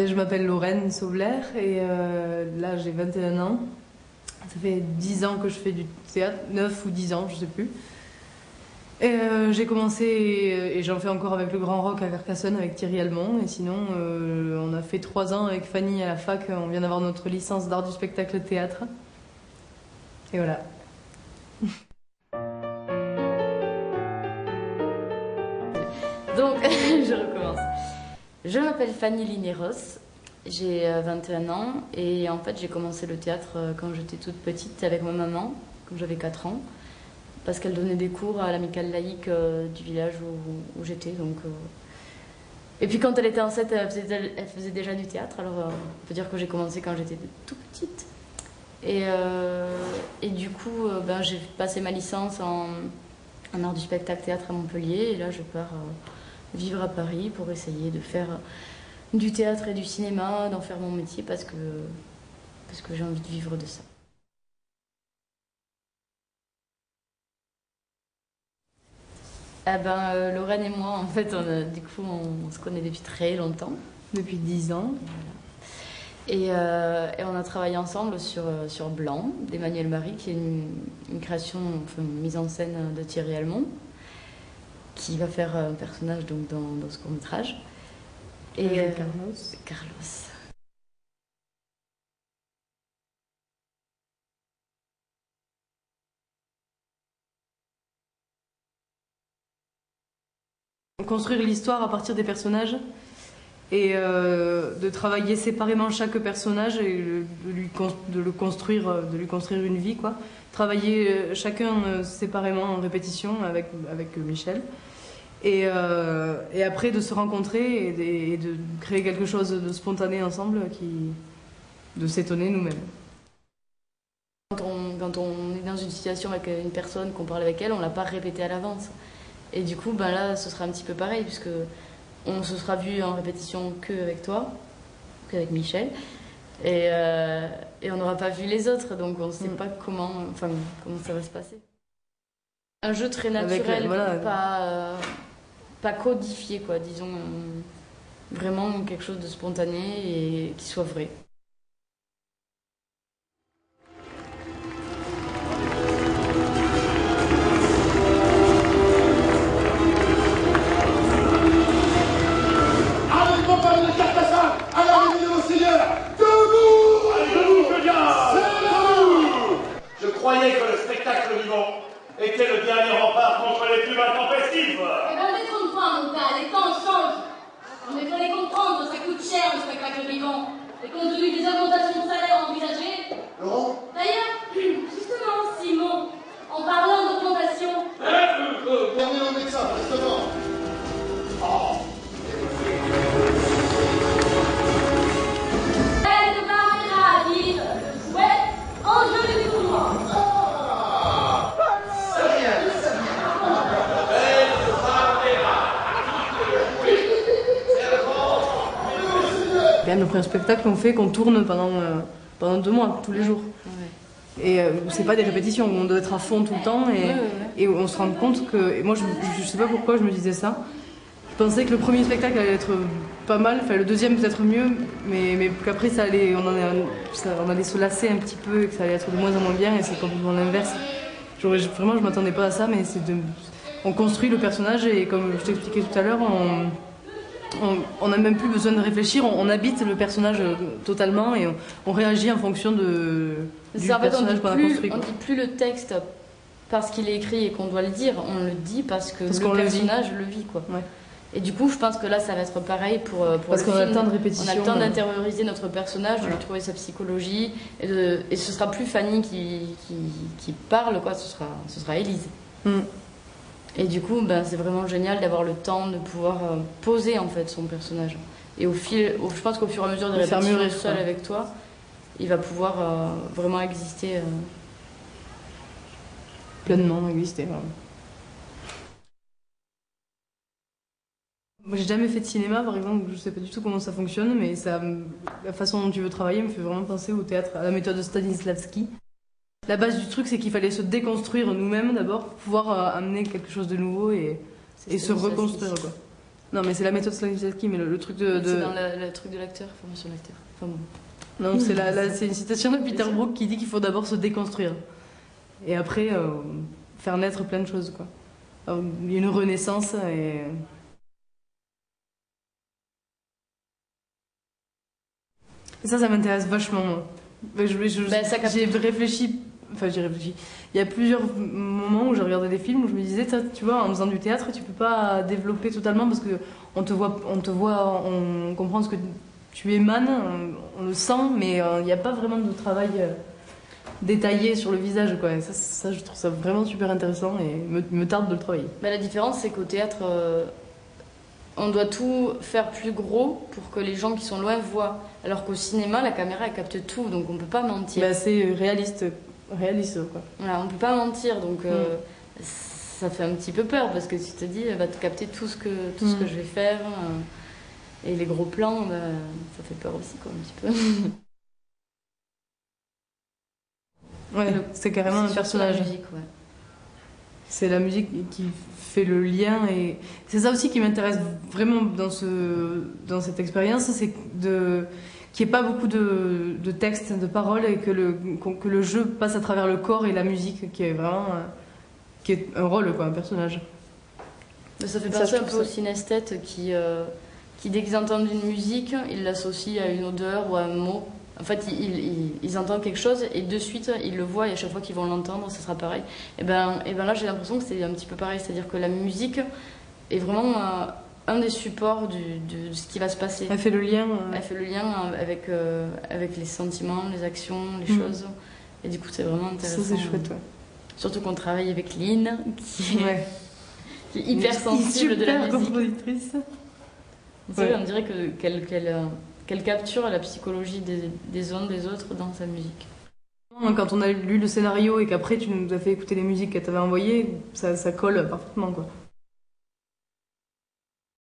Je m'appelle Lorraine Sauvler et là j'ai 21 ans. Ça fait 10 ans que je fais du théâtre, 9 ou 10 ans, je sais plus. Et j'ai commencé, et j'en fais encore avec le Grand Rock à Carcassonne avec Thierry Almond. Et sinon, on a fait 3 ans avec Fanny à la fac. On vient d'avoir notre licence d'art du spectacle théâtre. Et voilà. Donc, je recommence. Je m'appelle Fanny Linéros, j'ai 21 ans et en fait j'ai commencé le théâtre quand j'étais toute petite avec ma maman, quand j'avais 4 ans, parce qu'elle donnait des cours à l'amicale laïque du village où j'étais. Et puis quand elle était enceinte, elle faisait déjà du théâtre, alors on peut dire que j'ai commencé quand j'étais toute petite. Et du coup, j'ai passé ma licence en art du spectacle théâtre à Montpellier et là je pars vivre à Paris pour essayer de faire du théâtre et du cinéma, d'en faire mon métier parce que j'ai envie de vivre de ça. Lorraine et moi, en fait, on se connaît depuis très longtemps. Depuis 10 ans. Voilà. Et on a travaillé ensemble sur Blanc, d'Emmanuel Marie, qui est une création, enfin, une mise en scène de Thierry Almond, qui va faire un personnage donc, dans ce court-métrage. Et Carlos. Construire l'histoire à partir des personnages et de travailler séparément chaque personnage et de lui construire une vie, quoi. Travailler chacun séparément en répétition avec Michel. Et après de se rencontrer et de créer quelque chose de spontané ensemble, de s'étonner nous-mêmes. Quand on est dans une situation avec une personne, qu'on parle avec elle, on ne l'a pas répété à l'avance. Et du coup, là, ce sera un petit peu pareil, puisque on se sera vu en répétition qu'avec toi, qu'avec Michel. Et on n'aura pas vu les autres, donc on ne sait pas comment ça va se passer. Un jeu très naturel, pas codifié, quoi, disons, vraiment quelque chose de spontané et qui soit vrai. Avec mon peuple de Carcassonne, à l'arrivée de nos seigneurs, debout! Allez-vous, que bien! C'est debout! Je croyais que le spectacle vivant était le dernier rempart contre les plus intempestives. Eh ben, détrompe-toi, mon gars, les temps changent. Mais il fallait comprendre, ça coûte cher le spectacle vivant. Et compte tenu des augmentations de salaire envisagées. Laurent? D'ailleurs, justement, Simon, en parlant d'augmentation. Dernier au médecin, justement. Elle va ravir le souhait en jeu du tournoi. Quand même, après un spectacle qu'on fait, qu'on tourne pendant 2 mois, tous les jours. Ouais. Et c'est pas des répétitions, on doit être à fond tout le temps et on se rend compte que... Et moi, je sais pas pourquoi je me disais ça. Je pensais que le premier spectacle allait être pas mal, enfin le deuxième peut-être mieux, mais qu'après on allait se lasser un petit peu et que ça allait être de moins en moins bien et c'est complètement l'inverse. Vraiment, je m'attendais pas à ça, mais on construit le personnage et comme je t'expliquais tout à l'heure, on n'a même plus besoin de réfléchir, on habite le personnage totalement et on réagit en fonction du personnage qu'on a construit. On ne dit plus le texte parce qu'il est écrit et qu'on doit le dire, on le dit parce que le personnage le vit, quoi. Ouais. Et du coup, je pense que là, ça va être pareil pour parce le qu'on film. a le temps de répétition. On a le temps d'intérioriser notre personnage, de lui trouver sa psychologie, et ce sera plus Fanny qui parle, quoi. Ce sera Élise. Et du coup, c'est vraiment génial d'avoir le temps de pouvoir poser en fait son personnage. Et je pense qu'au fur et à mesure des répétitions seul avec toi, il va pouvoir vraiment exister. Pleinement exister, vraiment. Moi, j'ai jamais fait de cinéma, par exemple, je sais pas du tout comment ça fonctionne, mais la façon dont tu veux travailler me fait vraiment penser au théâtre, à la méthode de Stanislavski. La base du truc, c'est qu'il fallait se déconstruire nous-mêmes d'abord pour pouvoir amener quelque chose de nouveau et se reconstruire, quoi. Non, mais c'est la méthode Stanislavski, mais le truc de. C'est dans le truc de l'acteur, formation l'acteur. Enfin, bon. Non, c'est une citation de Peter Brook qui dit qu'il faut d'abord se déconstruire. Et après, faire naître plein de choses, quoi. Alors, il y a une renaissance et. Et ça m'intéresse vachement, moi. J'ai réfléchi. Enfin, j'ai réfléchi. Il y a plusieurs moments où j'ai regardé des films où je me disais, tu vois, en faisant du théâtre, tu peux pas développer totalement parce que on te voit, on comprend ce que tu émanes, on le sent, mais il n'y a pas vraiment de travail détaillé sur le visage, quoi. Et ça, je trouve ça vraiment super intéressant et me tarde de le travailler. La différence, c'est qu'au théâtre, on doit tout faire plus gros pour que les gens qui sont loin voient. Alors qu'au cinéma, la caméra, elle capte tout, donc on peut pas mentir. C'est réaliste, quoi. Voilà, on peut pas mentir, donc ça fait un petit peu peur parce que tu te dis, elle va te capter tout ce que je vais faire. Et les gros plans, ça fait peur aussi, quoi, un petit peu. Ouais, c'est carrément un personnage. La musique, ouais. C'est la musique qui fait le lien et c'est ça aussi qui m'intéresse vraiment dans cette expérience, c'est qu'il n'y ait pas beaucoup de textes, de paroles et que le jeu passe à travers le corps et la musique qui est vraiment qui est un rôle, quoi, un personnage. Ça fait penser un peu aux synesthètes qui dès qu'ils entendent une musique, ils l'associent à une odeur ou à un mot. En fait, ils entendent quelque chose et de suite, ils le voient et à chaque fois qu'ils vont l'entendre, ça sera pareil. Et ben là, j'ai l'impression que c'est un petit peu pareil. C'est-à-dire que la musique est vraiment un des supports de ce qui va se passer. Elle fait le lien. Elle fait le lien avec les sentiments, les actions, les choses. Et du coup, c'est vraiment intéressant. Ça, c'est chouette, ouais. Surtout qu'on travaille avec Lynn, qui est hyper sensible de la musique. Compositrice. On dirait qu'elle capture la psychologie des uns des autres dans sa musique. Quand on a lu le scénario et qu'après tu nous as fait écouter les musiques qu'elle t'avait envoyées, ça colle parfaitement, quoi.